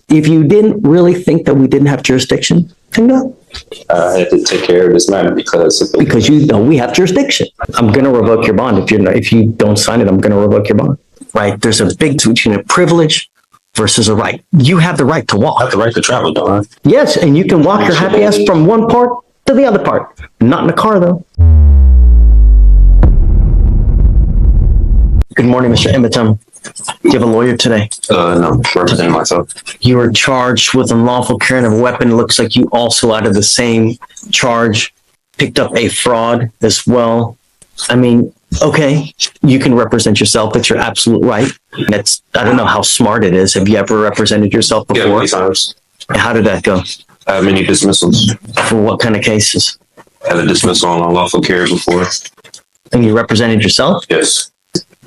If you didn't really think that we didn't have jurisdiction, then no. I had to take care of this matter because you know we have jurisdiction. I'm going to revoke your bond if you don't sign it. I'm going to revoke your bond. Right? There's a big difference between a privilege versus a right. You have the right to walk. I have the right to travel, don't I? Yes, and you can walk your happy ass from one part to the other part. Not in a car, though. Good morning, Mr. Emmetum. Do you have a lawyer today? No, representing myself. You were charged with unlawful carrying of a weapon. It looks like you also, out of the same charge, picked up a fraud as well. I mean, okay, you can represent yourself. It's your absolute right. I don't know how smart it is. Have you ever represented yourself before? Yeah, many times. How did that go? I have many dismissals. For what kind of cases? I had a dismissal on unlawful carry before. And you represented yourself? Yes.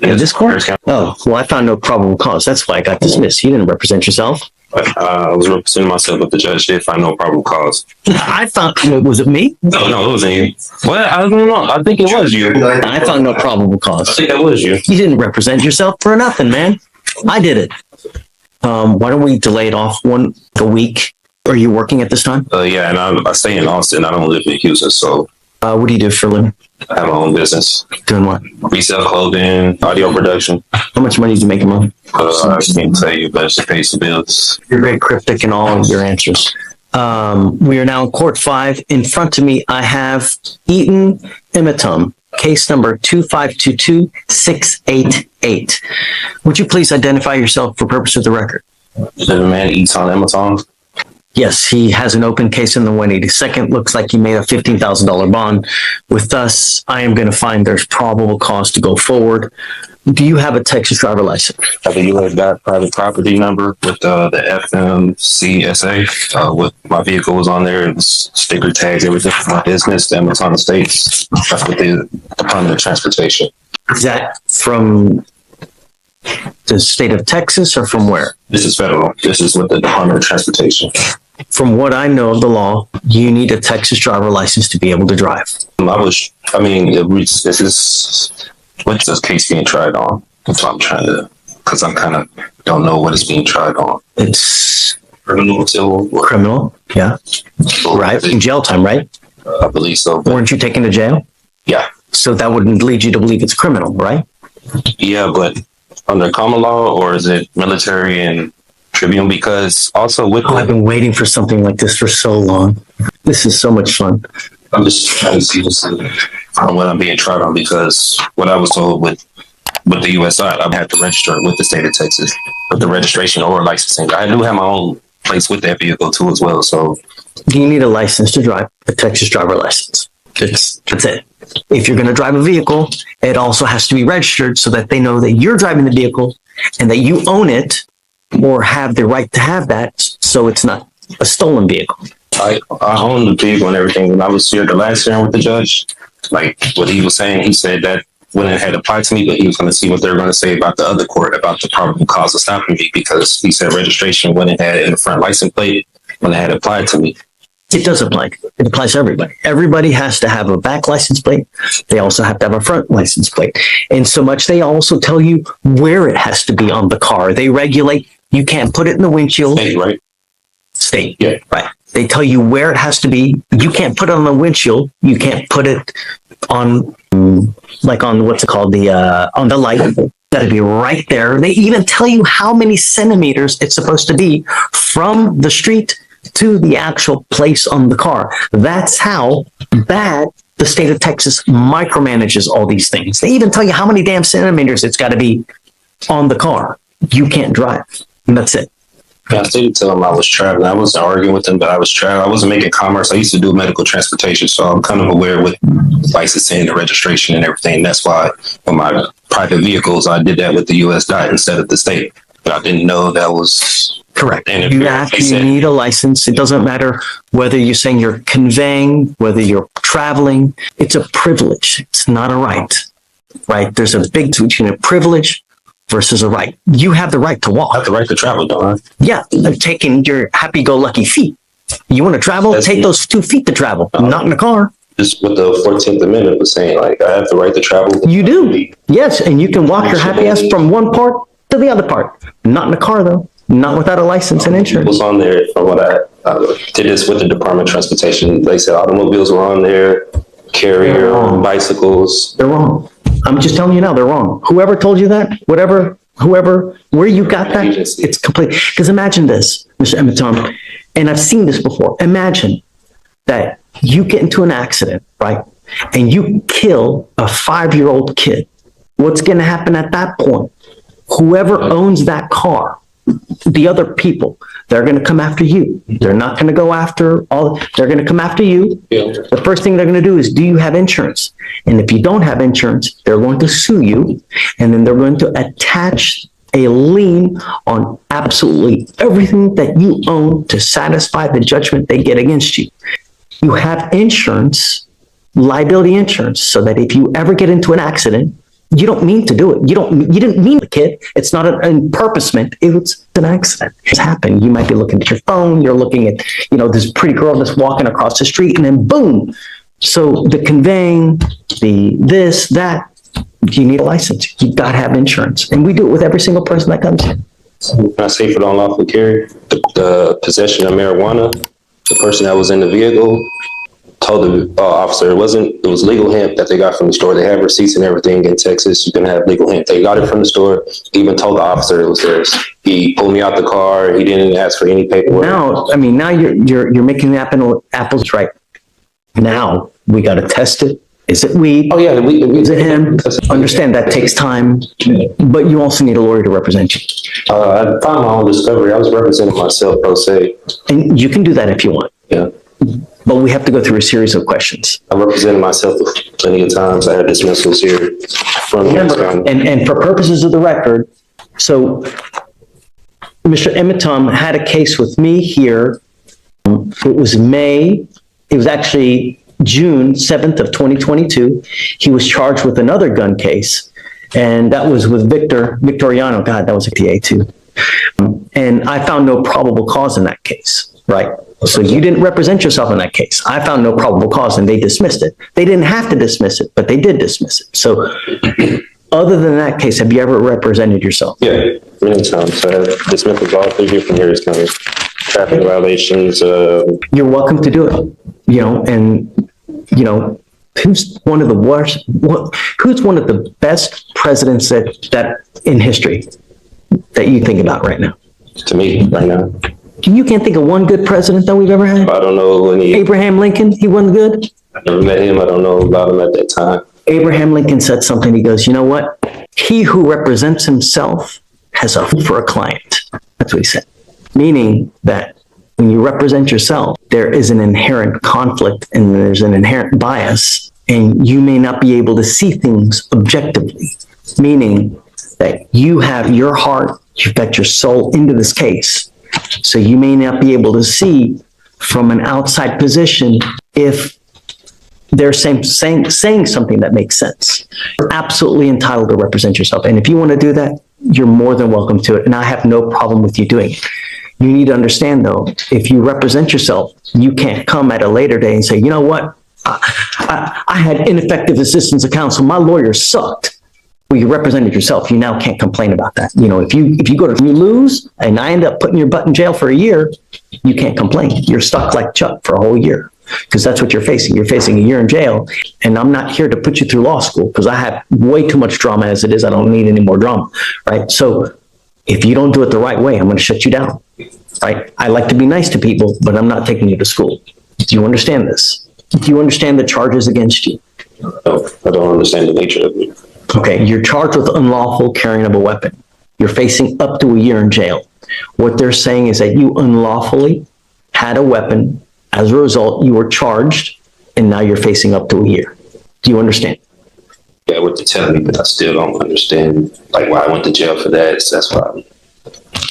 In this court? Oh, well, I found no probable cause. That's why I got dismissed. You didn't represent yourself. I was representing myself, but the judge did find no probable cause. I found, was it me? No, it wasn't you. Well, I don't know. I think it was you. I found no probable cause. I think that was you. You didn't represent yourself for nothing, man. I did it. Why don't we delay it off a week? Are you working at this time? Yeah, and I stay in Austin. I don't live in Houston, so. What do you do for a living? I have my own business. Doing what? Resell clothing, audio production. How much money do you make a month? I can't tell you, but it pays the bills. You're very cryptic in all of your answers. We are now in court 5. In front of me, I have Eaton Emmetum, case number 2522688. Would you please identify yourself for purpose of the record? The man eats on Amazon. Yes, he has an open case in the 182nd. Looks like he made a $15,000 bond. With us, I am going to find there's probable cause to go forward. Do you have a Texas driver license? I have a U.S. private property number with the FMCSA. With my vehicle was on there. It was sticker tags, everything for my business. The Amazon Estates. That's with the Department of Transportation. Is that from the state of Texas or from where? This is federal. This is with the Department of Transportation. From what I know of the law, you need a Texas driver license to be able to drive. What's this case being tried on? That's what I'm trying to, because I kind of don't know what it's being tried on. It's criminal, yeah. Right, in jail time, right? I believe so. Weren't you taken to jail? Yeah. So that wouldn't lead you to believe it's criminal, right? Yeah, but under common law, or is it military and tribunal? Because also with I've been waiting for something like this for so long. This is so much fun. I'm just trying to see what I'm being tried on, because what I was told with the U.S. side, I have to register with the state of Texas with the registration or licensing. I do have my own place with that vehicle too as well. So, do you need a license to drive? A Texas driver license. That's it. If you're going to drive a vehicle, it also has to be registered so that they know that you're driving the vehicle and that you own it or have the right to have that, so it's not a stolen vehicle. I own the vehicle and everything. When I was here the last hearing with the judge, like what he was saying, he said that when it had applied to me, but he was going to see what they were going to say about the other court, about the probable cause of stopping me, because he said registration when it had in the front license plate, when it had applied to me. It does apply. It applies to everybody. Everybody has to have a back license plate. They also have to have a front license plate. And so much, they also tell you where it has to be on the car. They regulate. You can't put it in the windshield. State, right? State. Yeah. Right. They tell you where it has to be. You can't put it on the windshield. You can't put it on, like on what's it called? On the light. That'd be right there. They even tell you how many centimeters it's supposed to be from the street to the actual place on the car. That's how bad the state of Texas micromanages all these things. They even tell you how many damn centimeters it's got to be on the car. You can't drive. And that's it. Yeah, I didn't tell him I was traveling. I wasn't arguing with him, but I was traveling. I wasn't making commerce. I used to do medical transportation, so I'm kind of aware with licensing, the registration, and everything. That's why for my private vehicles, I did that with the U.S. DOT instead of the state. But I didn't know that was correct. You need a license. It doesn't matter whether you're saying you're conveying, whether you're traveling. It's a privilege. It's not a right. Right? There's a big difference between a privilege versus a right. You have the right to walk. I have the right to travel, don't I? Yeah, taking your happy-go-lucky feet. You want to travel? Take those 2 feet to travel. Not in a car. Just what the 14th Amendment was saying, like, I have the right to travel. You do. Yes, and you can walk your happy ass from one part to the other part. Not in a car, though. Not without a license and It insurance. was on there from what I did this with the Department of Transportation. They said automobiles were on there, carrier, bicycles. They're wrong. I'm just telling you now, they're wrong. Whoever told you that, whoever, where you got that, it's complete. Because imagine this, Mr. Emmett, and I've seen this before. Imagine that you get into an accident, right? And you kill a 5-year-old kid. What's going to happen at that point? Whoever owns that car, the other people, they're going to come after you. They're not going to go after they're going to come after you. Yeah. The first thing they're going to do is, do you have insurance? And if you don't have insurance, they're going to sue you. And then they're going to attach a lien on absolutely everything that you own to satisfy the judgment they get against you. You have insurance, liability insurance, so that if you ever get into an accident, you don't mean to do it. You didn't mean the kid. It's not an purposement. It's an accident. It's happened. You might be looking at your phone. You're looking at, this pretty girl that's walking across the street, and then boom. So the conveying, this, that, you need a license. You got to have insurance. And we do it with every single person that comes in. Can I say for the unlawful carry, the possession of marijuana, the person that was in the vehicle told the officer it was legal hemp that they got from the store. They have receipts and everything in Texas. You can have legal hemp. They got it from the store. He even told the officer it was theirs. He pulled me out the car. He didn't ask for any paperwork. Now you're making the apples right. Now we got to test it. Is it weed? Oh yeah, is it him? Understand that takes time, but you also need a lawyer to represent you. I found my own discovery. I was representing myself pro se. And you can do that if you want. Yeah. But we have to go through a series of questions. I represented myself plenty of times. I had dismissals here from and for purposes of the record, so Mr. Emmett had a case with me here. It was actually June 7th of 2022. He was charged with another gun case, and that was with Victoriano. God, that was a TA too. And I found no probable cause in that case, right? So you didn't represent yourself in that case. I found no probable cause and they dismissed it. They didn't have to dismiss it, but they did dismiss it. So other than that case, have you ever represented yourself? Yeah, many times. I have dismissals all 3 different years coming. Traffic violations. You're welcome to do it, who's one of the worst, who's one of the best presidents that in history that you think about right now? To me, right now. You can't think of one good president that we've ever had? I don't know any. Abraham Lincoln, he wasn't good? I never met him. I don't know about him at that time. Abraham Lincoln said something. He goes, you know what? He who represents himself has a fool for a client. That's what he said. Meaning that when you represent yourself, there is an inherent conflict and there's an inherent bias, and you may not be able to see things objectively. Meaning that you have your heart, you've got your soul into this case. So you may not be able to see from an outside position if they're saying something that makes sense. You're absolutely entitled to represent yourself. And if you want to do that, you're more than welcome to it. And I have no problem with you doing it. You need to understand, though, if you represent yourself, you can't come at a later day and say, you know what? I had ineffective assistance of counsel. My lawyer sucked. Well, you represented yourself. You now can't complain about that. If you lose and I end up putting your butt in jail for a year, you can't complain. You're stuck like Chuck for a whole year because that's what you're facing. You're facing a year in jail, and I'm not here to put you through law school because I have way too much drama as it is. I don't need any more drama, right? So if you don't do it the right way, I'm going to shut you down, right? I like to be nice to people, but I'm not taking you to school. Do you understand this? Do you understand the charges against you? No, I don't understand the nature of it. Okay, you're charged with unlawful carrying of a weapon. You're facing up to a year in jail. What they're saying is that you unlawfully had a weapon. As a result, you were charged, and now you're facing up to a year. Do you understand? Yeah, what you're telling me, but I still don't understand why I went to jail for that. So that's why.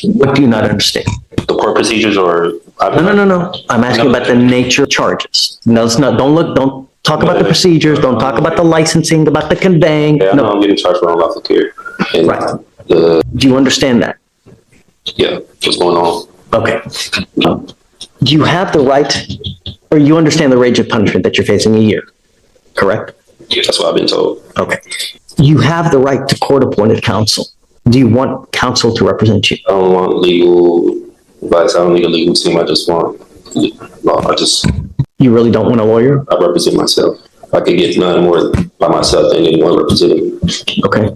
What do you not understand? The court procedures, or No. I'm asking about the nature of charges. No, it's not. Don't talk about the procedures. Don't talk about the licensing, about the conveying. Yeah, no, I'm getting charged for unlawful carry. Right. Do you understand that? Yeah, what's going on? Okay. Do you have the right, or you understand the range of punishment that you're facing a year, correct? Yeah, that's what I've been told. Okay. You have the right to court-appointed counsel. Do you want counsel to represent you? I don't want legal advice. I don't need a legal team. I just want law. You really don't want a lawyer? I represent myself. I could get none more by myself than anyone representing me. Okay.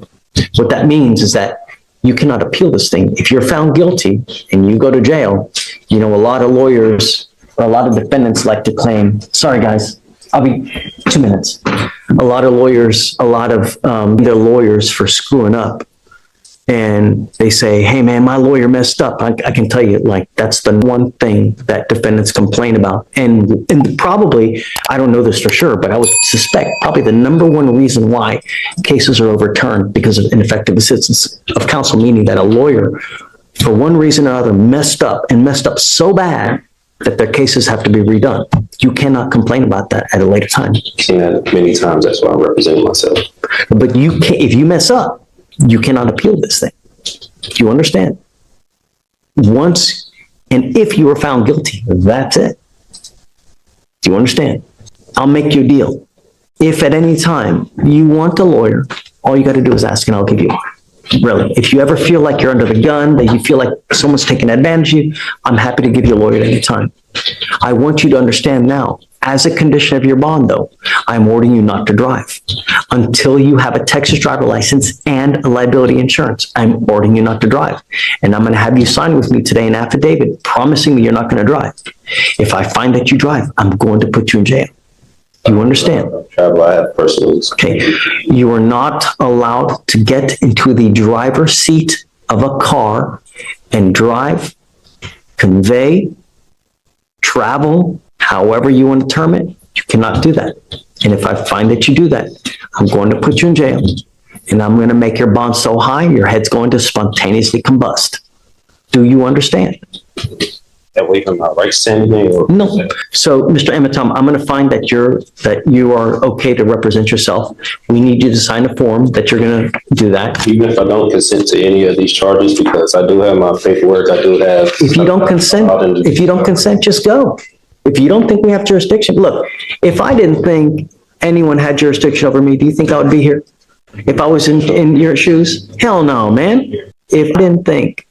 What that means is that you cannot appeal this thing. If you're found guilty and you go to jail, you know, a lot of lawyers or a lot of defendants like to claim, sorry guys, I'll be 2 minutes. A lot of lawyers, they're lawyers for screwing up. And they say, hey man, my lawyer messed up. I can tell you, like, that's the one thing that defendants complain about. And probably, I don't know this for sure, but I would suspect probably the number one reason why cases are overturned because of ineffective assistance of counsel, meaning that a lawyer, for one reason or another, messed up so bad that their cases have to be redone. You cannot complain about that at a later time. And many times, that's why I'm representing myself. But you can't, if you mess up, you cannot appeal this thing. Do you understand? Once, and if you are found guilty, that's it. Do you understand? I'll make you a deal. If at any time you want a lawyer, all you got to do is ask and I'll give you one. Really. If you ever feel like you're under the gun, that you feel like someone's taking advantage of you, I'm happy to give you a lawyer at any time. I want you to understand now, as a condition of your bond though, I'm ordering you not to drive. Until you have a Texas driver license and a liability insurance, I'm ordering you not to drive. And I'm going to have you sign with me today an affidavit promising me you're not going to drive. If I find that you drive, I'm going to put you in jail. Do you understand? Travel, I have personal. Okay. You are not allowed to get into the driver's seat of a car and drive, convey, travel, however you want to term it. You cannot do that. And if I find that you do that, I'm going to put you in jail. And I'm going to make your bond so high, your head's going to spontaneously combust. Do you understand? That way I'm not right standing or no. So, Mr. Ematom, I'm going to find that you are okay to represent yourself. We need you to sign a form that you're going to do that. Even if I don't consent to any of these charges, because I do have my paperwork, I do have. If you don't consent, just go. If you don't think we have jurisdiction, look, if I didn't think anyone had jurisdiction over me, do you think I would be here? If I was in your shoes? Hell no, man. If I didn't think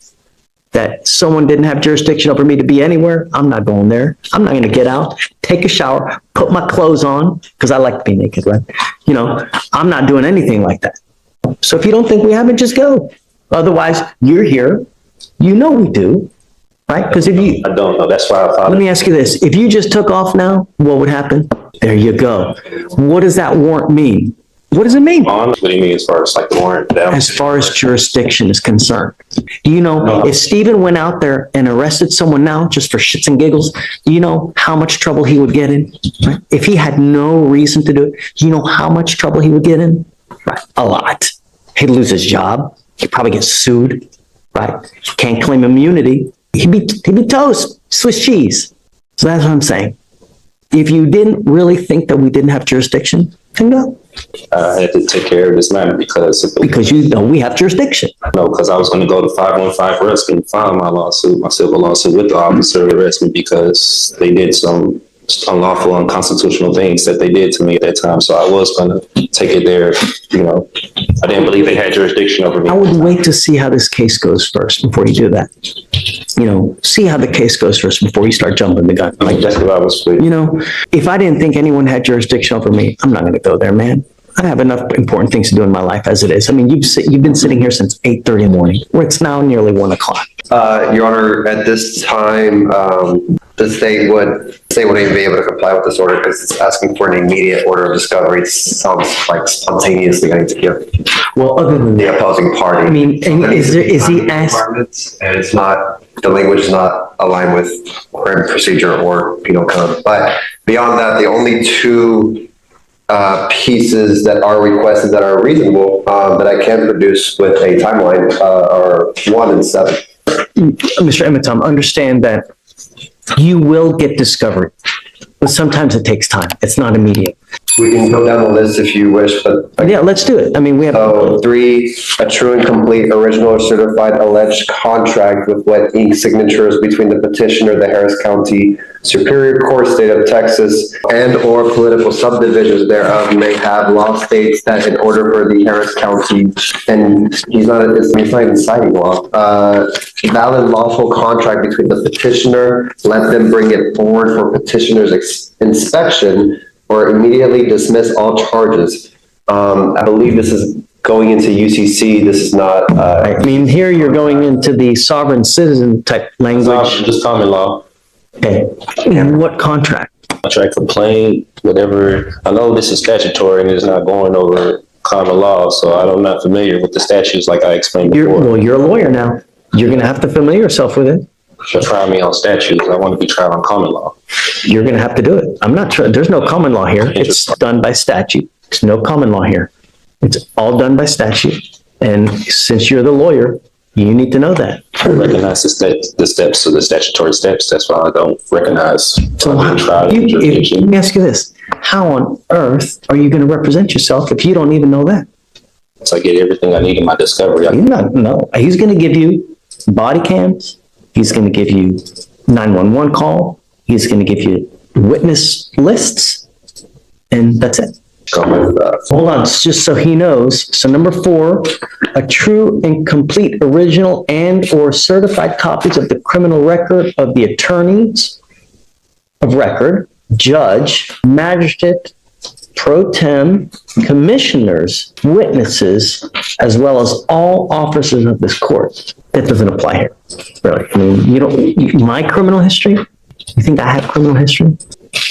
that someone didn't have jurisdiction over me to be anywhere, I'm not going there. I'm not going to get out, take a shower, put my clothes on, because I like to be naked, right? You know, I'm not doing anything like that. So if you don't think we have it, just go. Otherwise, you're here. You know we do, right? Because if you... I don't know. That's why I thought... Let me ask you this. If you just took off now, what would happen? There you go. What does that warrant mean? What does it mean? What do you mean as far as like the warrant? As far as jurisdiction is concerned. Do you know, if Stephen went out there and arrested someone now just for shits and giggles, do you know how much trouble he would get in? Right? If he had no reason to do it, do you know how much trouble he would get in? Right. A lot. He'd lose his job. He'd probably get sued. Right. Can't claim immunity. He'd be toast. Swiss cheese. So that's what I'm saying. If you didn't really think that we didn't have jurisdiction, then go. I had to take care of this matter because you know we have jurisdiction. No, because I was going to go to 515 Risk and file my civil lawsuit with the officer to arrest me because they did some unlawful, unconstitutional things that they did to me at that time. So I was going to take it there. You know, I didn't believe they had jurisdiction over me. I would wait to see how this case goes first before you do that. You know, see how the case goes first before you start jumping the gun. Like that's what I was. You know, if I didn't think anyone had jurisdiction over me, I'm not going to go there, man. I have enough important things to do in my life as it is. I mean, you've been sitting here since 8:30 in the morning, where it's now nearly 1 o'clock. Your Honor, at this time, the state wouldn't even be able to comply with this order because it's asking for an immediate order of discovery. It sounds like spontaneously going to give. Well, other than the opposing party. I mean, is he asked? And it's not, the language is not aligned with current procedure or penal code. But beyond that, the only two pieces that are requested that are reasonable that I can produce with a timeline are 1 and 7. Mr. Ematom, understand that you will get discovery, but sometimes it takes time. It's not immediate. We can go down the list if you wish, but Yeah, let's do it. I mean, we have. so 3, a true and complete original or certified alleged contract with wet ink signatures between the petitioner, the Harris County Superior Court, State of Texas, and or political subdivisions thereof may have law states that in order for the Harris County, and he's not even citing law, valid lawful contract between the petitioner, let them bring it forward for petitioner's inspection or immediately dismiss all charges. I believe this is going into UCC. This is not, I mean, here you're going into the sovereign citizen type language. Just common law. Okay. And what contract? Contract complaint, whatever. I know this is statutory and it's not going over common law, so I'm not familiar with the statutes like I explained before. Well, you're a lawyer now. You're going to have to familiar yourself with it. She'll try me on statutes. I want to be tried on common law. You're going to have to do it. I'm not sure. There's no common law here. It's done by statute. There's no common law here. It's all done by statute. And since you're the lawyer, you need to know that. I recognize the steps of the statutory steps. That's why I don't recognize. So let me ask you this. How on earth are you going to represent yourself if you don't even know that? So I get everything I need in my discovery. No. He's going to give you body cams. He's going to give you 911 call. He's going to give you witness lists. And that's it. Hold on, just so he knows. So number 4, a true and complete original and or certified copies of the criminal record of the attorneys of record, judge, magistrate, pro tem, commissioners, witnesses, as well as all officers of this court. That doesn't apply here, really. I mean, my criminal history, you think I have criminal history?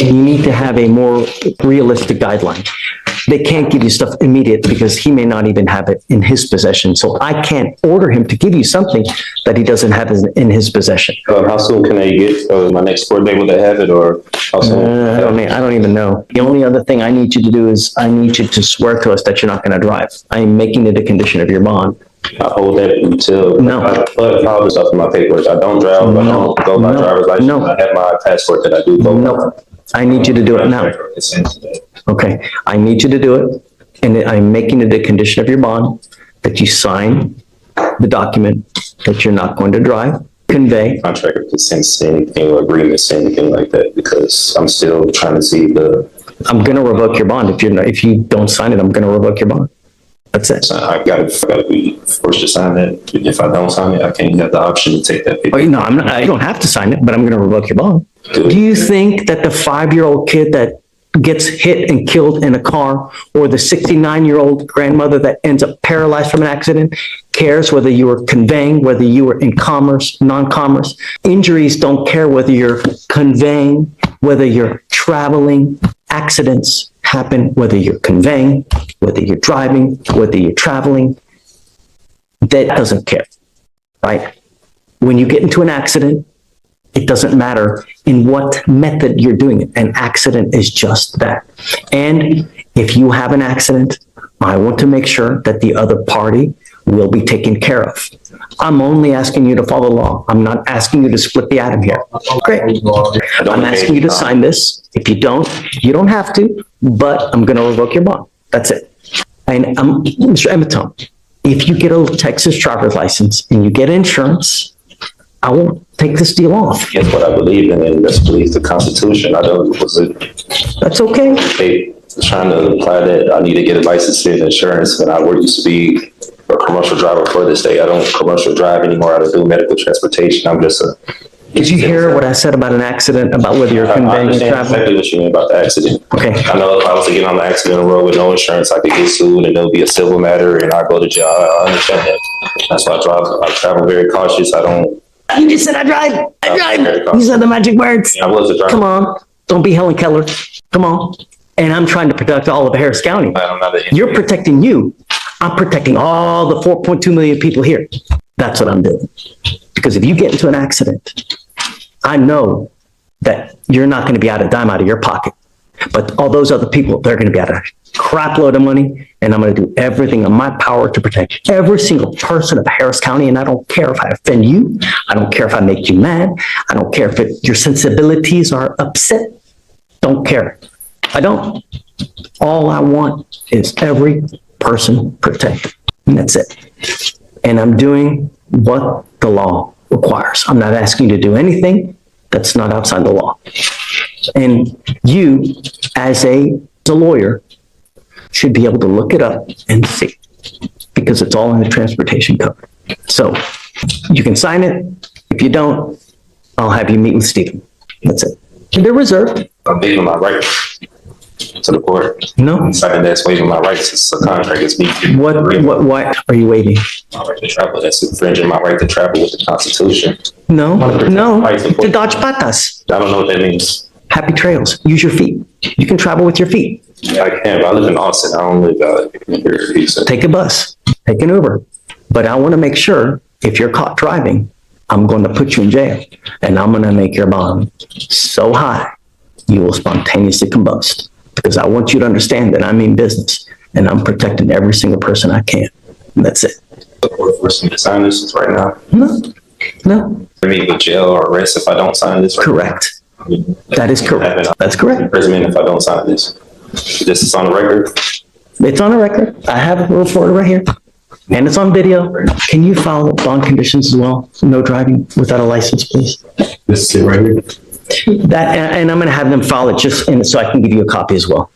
And you need to have a more realistic guideline. They can't give you stuff immediate because he may not even have it in his possession. So I can't order him to give you something that he doesn't have in his possession. How soon can they get my next court date? Will they have it, or how soon? I don't even know. The only other thing I need you to do is I need you to swear to us that you're not going to drive. I am making it a condition of your bond. I hold that until. No. But all the stuff in my paperwork. I don't drive. I don't go by driver's license. No. I have my passport that I do go by. No. I need you to do it now. Okay, I need you to do it, and I'm making it a condition of your bond that you sign the document that you're not going to drive, convey. Contract to say anything or agreement, say anything like that, because I'm still trying to see I'm going to revoke your bond if you don't sign it. I'm going to revoke your bond. That's it. So I gotta be forced to sign that. If I don't sign it, I can't have the option to take that paper. No, I'm not. I don't have to sign it, but I'm going to revoke your bond. Do you think that the 5-year-old kid that gets hit and killed in a car, or the 69-year-old grandmother that ends up paralyzed from an accident, cares whether you were conveying, whether you were in commerce, non-commerce? Injuries don't care whether you're conveying, whether you're traveling. Accidents happen whether you're conveying, whether you're driving, whether you're traveling. That doesn't care, right? When you get into an accident, it doesn't matter in what method you're doing it. An accident is just that. And if you have an accident, I want to make sure that the other party will be taken care of. I'm only asking you to follow the law. I'm not asking you to split the atom here. Great. I'm asking you to sign this. If you don't have to, but I'm going to revoke your bond. That's it. And Mr. Emetone, if you get a Texas driver's license and you get insurance, I won't take this deal off. That's what I believe in, and that's believe the Constitution. I don't, That's okay. They trying to apply that I need to get a license and insurance, and I used to be a commercial driver for this day. I don't commercial drive anymore. I don't do medical transportation. I'm just a. Did you hear what I said about an accident, about whether you're conveying or traveling? I understand exactly what you mean about the accident. Okay. I know if I was to get on the accident road with no insurance, I could get sued and it'll be a civil matter and I go to jail. I understand that. That's why I travel very cautious. I don't. You just said I drive. You said the magic words. Yeah, I was a driver. Come on. Don't be Helen Keller. Come on. And I'm trying to protect all of Harris County. You're protecting you. I'm protecting all the 4.2 million people here. That's what I'm doing. Because if you get into an accident, I know that you're not going to be out a dime out of your pocket. But all those other people, they're going to be out a crap load of money. And I'm going to do everything in my power to protect every single person of Harris County. And I don't care if I offend you. I don't care if I make you mad. I don't care if your sensibilities are upset. Don't care. I don't. All I want is every person protected. And that's it. And I'm doing what the law requires. I'm not asking you to do anything that's not outside the law. And you, as a lawyer, should be able to look it up and see, because it's all in the transportation code. So you can sign it. If you don't, I'll have you meet with Stephen. That's it. They're reserved. I'm waiving my right to the court. No. Signing that's waiving my rights. It's a contract. It's me. Why are you waiving? My right to travel. That's infringing my right to travel with the Constitution. No. To dodge patas. I don't know what that means. Happy trails. Use your feet. You can travel with your feet. Yeah, I can, but I live in Austin. I don't live here. So. Take a bus. Take an Uber. But I want to make sure if you're caught driving, I'm going to put you in jail, and I'm going to make your bond so high you will spontaneously combust. Because I want you to understand that I mean business, and I'm protecting every single person I can. And that's it. The court forcing me to sign this right now. No. For me, with jail or arrest if I don't sign this. Right Correct. now. That is correct. That's correct. Imprisonment if I don't sign this. This is on the record. It's on the record. I have a report right here. And it's on video. Can you follow bond conditions as well? No driving without a license, please. This is it right here. That, and I'm going to have them file it just in, so I can give you a copy as well.